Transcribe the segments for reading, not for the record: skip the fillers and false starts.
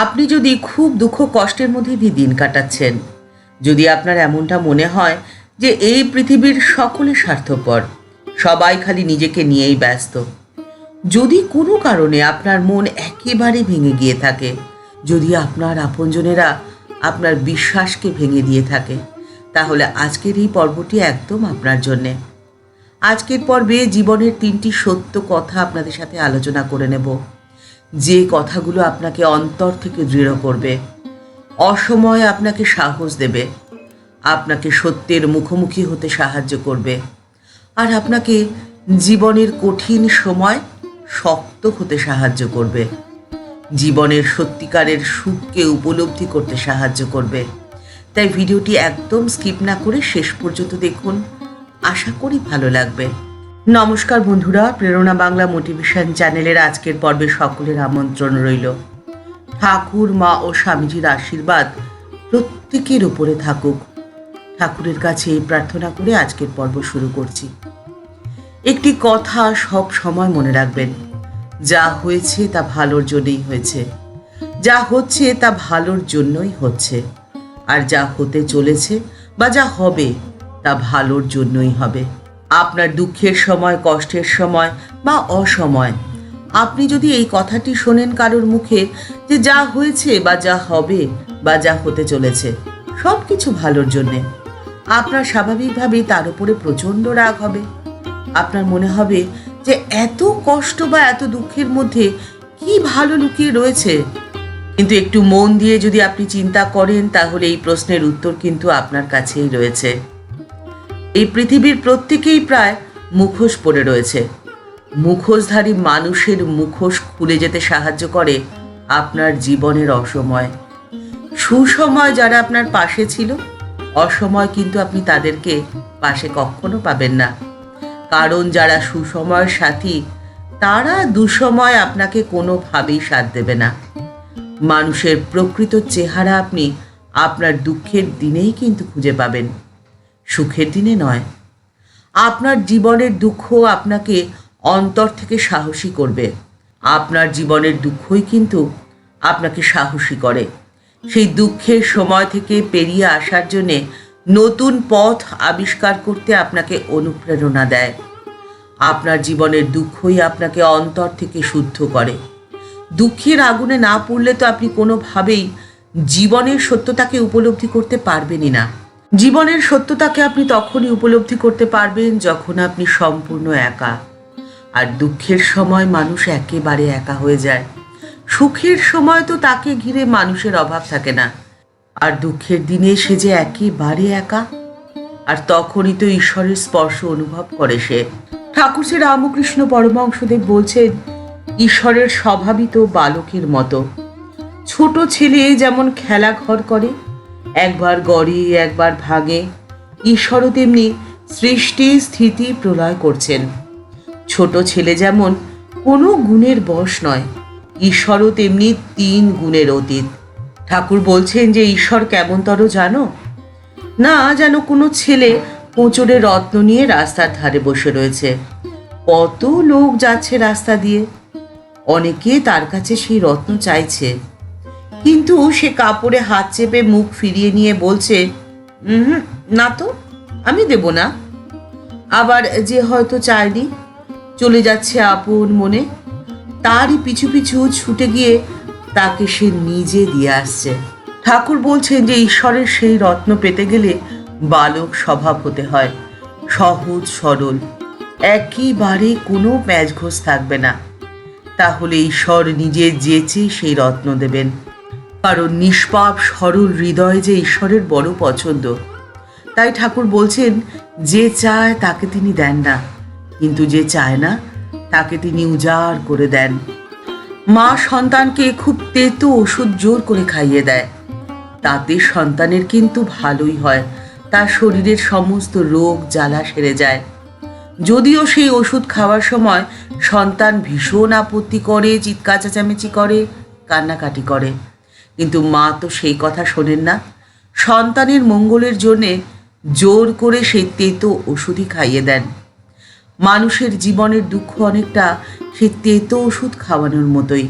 আপনি যদি খুব দুঃখ কষ্টের মধ্যে দিয়ে দিন কাটাচ্ছেন, যদি আপনার এমনটা মনে হয় যে এই পৃথিবীর সকলে স্বার্থপর, সবাই খালি নিজেকে নিয়েই ব্যস্ত, যদি কোনো কারণে আপনার মন একেবারে ভেঙে গিয়ে থাকে, যদি আপনার আপনজনেরা আপনার বিশ্বাসকে ভেঙে দিয়ে থাকে, তাহলে আজকের এই পর্বটি একদম আপনার জন্যে। আজকের পর্বে জীবনের 3টি সত্য কথা আপনাদের সাথে আলোচনা করে নেব, যে কথাগুলো আপনাকে অন্তর থেকে দৃঢ় করবে, অসময়ে আপনাকে সাহস দেবে, আপনাকে সত্যের মুখোমুখি হতে সাহায্য করবে, আর আপনাকে জীবনের কঠিন সময় শক্ত হতে সাহায্য করবে, জীবনের সত্যিকারের সুখকে উপলব্ধি করতে সাহায্য করবে। তাই ভিডিওটি একদম স্কিপ না করে শেষ পর্যন্ত দেখুন, আশা করি ভালো লাগবে। নমস্কার বন্ধুরা, প্রেরণা বাংলা মোটিভেশন চ্যানেলের আজকের পর্বে সকলের আমন্ত্রণ রইল। ঠাকুর, মা ও স্বামীজির আশীর্বাদ প্রত্যেকের উপরে থাকুক, ঠাকুরের কাছে এই প্রার্থনা করে আজকের পর্ব শুরু করছি। একটি কথা সব সময় মনে রাখবেন, যা হয়েছে তা ভালোর জন্যই হয়েছে, যা হচ্ছে তা ভালোর জন্যই হচ্ছে, আর যা হতে চলেছে বা যা হবে তা ভালোর জন্যই হবে। আপনার দুঃখের সময়, কষ্টের সময় বা অসময় আপনি যদি এই কথাটি শোনেন কারোর মুখে যে যা হয়েছে বা যা হবে বা যা হতে চলেছে সব কিছু ভালোর জন্যে, আপনার স্বাভাবিকভাবেই তার উপরে প্রচণ্ড রাগ হবে। আপনার মনে হবে যে এত কষ্ট বা এত দুঃখের মধ্যে কি ভালো লুকিয়ে রয়েছে। কিন্তু একটু মন দিয়ে যদি আপনি চিন্তা করেন, তাহলে এই প্রশ্নের উত্তর কিন্তু আপনার কাছেই রয়েছে। এই পৃথিবীর প্রত্যেকেই প্রায় মুখোশ পরে রয়েছে। মুখোশধারী মানুষের মুখোশ খুলে যেতে সাহায্য করে আপনার জীবনের অসময়। সুসময় যারা আপনার পাশে ছিল, অসময় কিন্তু আপনি তাদেরকে পাশে কখনো পাবেন না। কারণ যারা সুসময়ের সাথী, তারা দুঃসময় আপনাকে কোনোভাবেই সাথ দেবে না। মানুষের প্রকৃত চেহারা আপনি আপনার দুঃখের দিনেই কিন্তু খুঁজে পাবেন, সুখের দিনে নয়। আপনার জীবনের দুঃখ আপনাকে অন্তর থেকে সাহসী করবে। আপনার জীবনের দুঃখই কিন্তু আপনাকে সাহসী করে। সেই দুঃখের সময় থেকে পেরিয়ে আসার জন্যে নতুন পথ আবিষ্কার করতে আপনাকে অনুপ্রেরণা দেয়। আপনার জীবনের দুঃখই আপনাকে অন্তর থেকে শুদ্ধ করে। দুঃখের আগুনে না পড়লে তো আপনি কোনোভাবেই জীবনের সত্যতাকে উপলব্ধি করতে পারবেনই না। জীবনের সত্যতাকে আপনি তখনই উপলব্ধি করতে পারবেন যখন আপনি সম্পূর্ণ একা। আর দুঃখের সময় মানুষ একেবারে একা হয়ে যায়। সুখের সময় তো তাকে ঘিরে মানুষের অভাব থাকে না, আর দুঃখের দিনে সে যে একেবারে একা। আর তখনই তো ঈশ্বরের স্পর্শ অনুভব করে সে। ঠাকুর শ্রী রামকৃষ্ণ পরমহংসদেব বলছেন, ঈশ্বরের স্বভাবই তো বালকের মতো। ছোট ছেলে যেমন খেলা ঘর করে, একবার গড়ে একবার ভাঙে, ঈশ্বরও তেমনি সৃষ্টি স্থিতি প্রলয় করছেন। ছোট ছেলে যেমন কোনো গুণের বশ নয়, ঈশ্বরও তেমনি 3 গুণের অতীত। ঠাকুর বলছেন যে ঈশ্বর কেমনতর জানো না, যেন কোনো ছেলে হোঁচড়ে রত্ন নিয়ে রাস্তার ধারে বসে রয়েছে। কত লোক যাচ্ছে রাস্তা দিয়ে, অনেকে তার কাছে সেই রত্ন চাইছে, কিন্তু সে কাপড়ে হাত চেপে মুখ ফিরিয়ে নিয়ে বলছে, না তো, আমি দেব না। আবার যে হয়তো চায়নি, চলে যাচ্ছে আপন মনে, তারই পিছু পিছু ছুটে গিয়ে তাকে সে নিজে দিয়ে আসছে। ঠাকুর বলছেন যে ঈশ্বরের সেই রত্ন পেতে গেলে বালক স্বভাব হতে হয়, সহজ সরল, একেবারে কোনো প্যাঁচঘোষ থাকবে না। তাহলে ঈশ্বর নিজে যেচে সেই রত্ন দেবেন। কারণ নিষ্পাপ সরল হৃদয় যে ঈশ্বরের বড় পছন্দ। তাই ঠাকুর বলছেন, যে চায় তাকে তিনি দেন না, কিন্তু যে চায় না তাকে তিনি উজাড় করে দেন। মা সন্তানকে খুব তেতো ওষুধ জোর করে খাইয়ে দেয়, তাতে সন্তানের কিন্তু ভালোই হয়, তার শরীরের সমস্ত রোগ জ্বালা সেরে যায়। যদিও সেই ওষুধ খাওয়ার সময় সন্তান ভীষণ আপত্তি করে, চিৎকার চেঁচামেচি করে, কান্নাকাটি করে, কিন্তু মা তো সেই কথা শোনেন না। সন্তানের মঙ্গলের জন্যে জোর করে সেই তেতো ওষুধই খাইয়ে দেন। মানুষের জীবনের দুঃখ অনেকটা সেই তেতো ওষুধ খাওয়ানোর মতোই।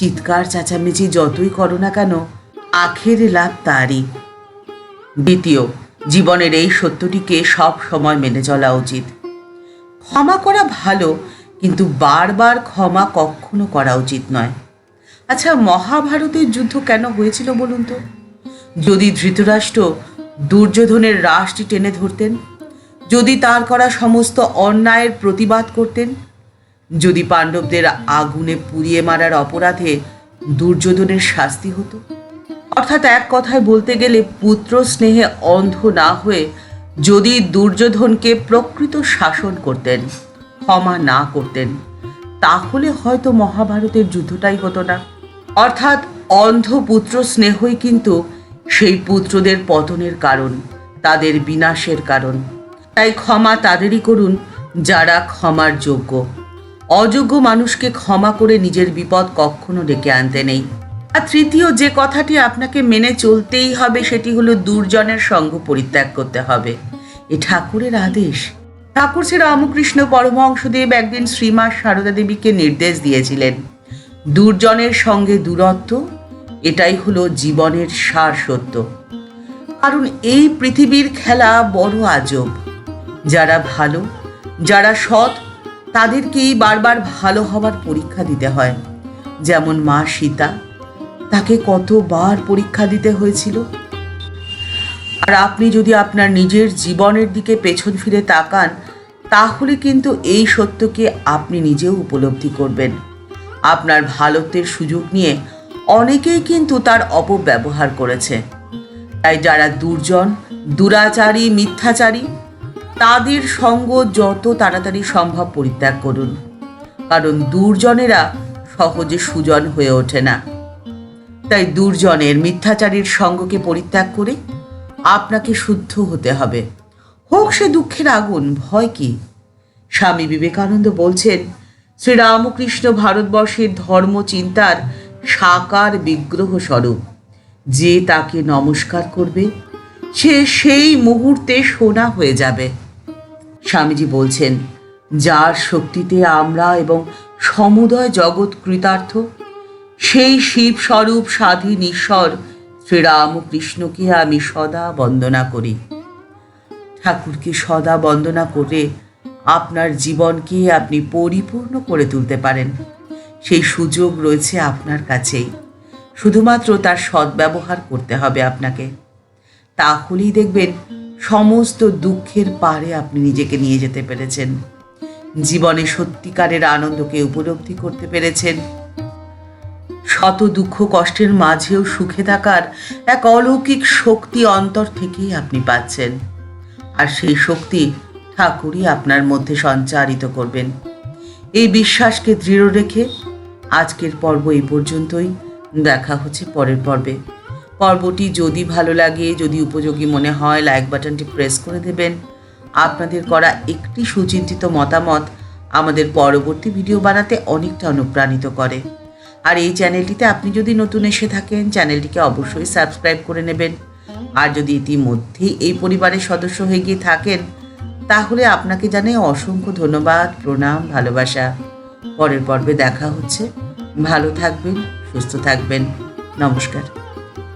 চিৎকার চেঁচামেচি যতই করো না কেন, আখের লাভ তারই। দ্বিতীয়, জীবনের এই সত্যটিকে সব সময় মেনে চলা উচিত। ক্ষমা করা ভালো, কিন্তু বারবার ক্ষমা কখনো করা উচিত নয়। আচ্ছা, মহাভারতের যুদ্ধ কেন হয়েছিল বলুন তো? যদি ধৃতরাষ্ট্র দুর্যোধনের রাশটি টেনে ধরতেন, যদি তার করা সমস্ত অন্যায়ের প্রতিবাদ করতেন, যদি পাণ্ডবদের আগুনে পুড়িয়ে মারার অপরাধে দুর্যোধনের শাস্তি হতো, অর্থাৎ এক কথায় বলতে গেলে পুত্র স্নেহে অন্ধ না হয়ে যদি দুর্যোধনকে প্রকৃত শাসন করতেন, ক্ষমা না করতেন, তাহলে হয়তো মহাভারতের যুদ্ধটাই হতো না। অর্থাৎ অন্ধ পুত্র স্নেহই কিন্তু সেই পুত্রদের পতনের কারণ, তাদের বিনাশের কারণ। তাই ক্ষমা তাদেরই করুন যারা ক্ষমার যোগ্য। অযোগ্য মানুষকে ক্ষমা করে নিজের বিপদ কখনো ডেকে আনতে নেই। আর তৃতীয় যে কথাটি আপনাকে মেনে চলতেই হবে, সেটি হলো দুর্জনের সঙ্গ পরিত্যাগ করতে হবে। এ ঠাকুরের আদেশ। ঠাকুর শ্রী রামকৃষ্ণ পরমহংসদেব একদিন শ্রীমা সারদা দেবীকে নির্দেশ দিয়েছিলেন, দুর্জনের সঙ্গে দূরত্ব, এটাই হলো জীবনের সার সত্য। কারণ এই পৃথিবীর খেলা বড় আজব। যারা ভালো, যারা সৎ, তাদেরকেই বারবার ভালো হওয়ার পরীক্ষা দিতে হয়। যেমন মা সীতা, তাকে কতবার পরীক্ষা দিতে হয়েছিল। আর আপনি যদি আপনার নিজের জীবনের দিকে পেছন ফিরে তাকান, তাহলে কিন্তু এই সত্যকে আপনি নিজেও উপলব্ধি করবেন। আপনার ভালোত্বের সুযোগ নিয়ে অনেকেই কিন্তু তার অপব্যবহার করেছে। তাই যারা দুর্জন, দুরাচারী, মিথ্যাচারী, তাদের সঙ্গ যত তাড়াতাড়ি সম্ভব পরিত্যাগ করুন। কারণ দুর্জনেরা সহজে সুজন হয়ে ওঠে না। তাই দুর্জনের, মিথ্যাচারীর সঙ্গকে পরিত্যাগ করে আপনাকে শুদ্ধ হতে হবে। হোক সে দুঃখের আগুন, ভয় কি? স্বামী বিবেকানন্দ বলছেন, শ্রীরামকৃষ্ণ ভারতবর্ষের ধর্ম চিন্তার সাকার বিগ্রহ স্বরূপ। যে তাকে নমস্কার করবে, সে সেই মুহূর্তে সোনা হয়ে যাবে। স্বামীজি বলছেন, যার শক্তিতে আমরা এবং সমুদয় জগৎ কৃতার্থ, সেই শিব স্বরূপ স্বাধীন ঈশ্বর শ্রীরামকৃষ্ণকে আমি সদা বন্দনা করি। ঠাকুরকে সদা বন্দনা করে আপনার জীবনকে আপনি পরিপূর্ণ করে তুলতে পারেন। সেই সুযোগ রয়েছে আপনার কাছেই, শুধুমাত্র তার সদ্ব্যবহার করতে হবে আপনাকে। তাহলেই দেখবেন সমস্ত দুঃখের পারে আপনি নিজেকে নিয়ে যেতে পেরেছেন, জীবনে সত্যিকারের আনন্দকে উপলব্ধি করতে পেরেছেন। শত দুঃখ কষ্টের মাঝেও সুখে থাকার এক অলৌকিক শক্তি অন্তর থেকেই আপনি পাচ্ছেন। আর সেই শক্তি ঠাকুরই আপনার মধ্যে সঞ্চারিত করবেন। এই বিশ্বাসকে দৃঢ় রেখে আজকের পর্ব এই পর্যন্তই। দেখা হচ্ছে পরের পর্বে। পর্বটি যদি ভালো লাগে, যদি উপযোগী মনে হয়, লাইক বাটনটি প্রেস করে দেবেন। আপনাদের করা একটি সুচিন্তিত মতামত আমাদের পরবর্তী ভিডিও বানাতে অনেকটা অনুপ্রাণিত করে। আর এই চ্যানেলটিতে আপনি যদি নতুন এসে থাকেন, চ্যানেলটিকে অবশ্যই সাবস্ক্রাইব করে নেবেন। আর যদি ইতিমধ্যেই এই পরিবারের সদস্য হয়ে গিয়ে থাকেন, তাহলে আপনাকে জানাই অসংখ্য ধন্যবাদ, প্রণাম, ভালোবাসা। পরের পর্বে দেখা হচ্ছে। ভালো থাকবেন, সুস্থ থাকবেন। নমস্কার।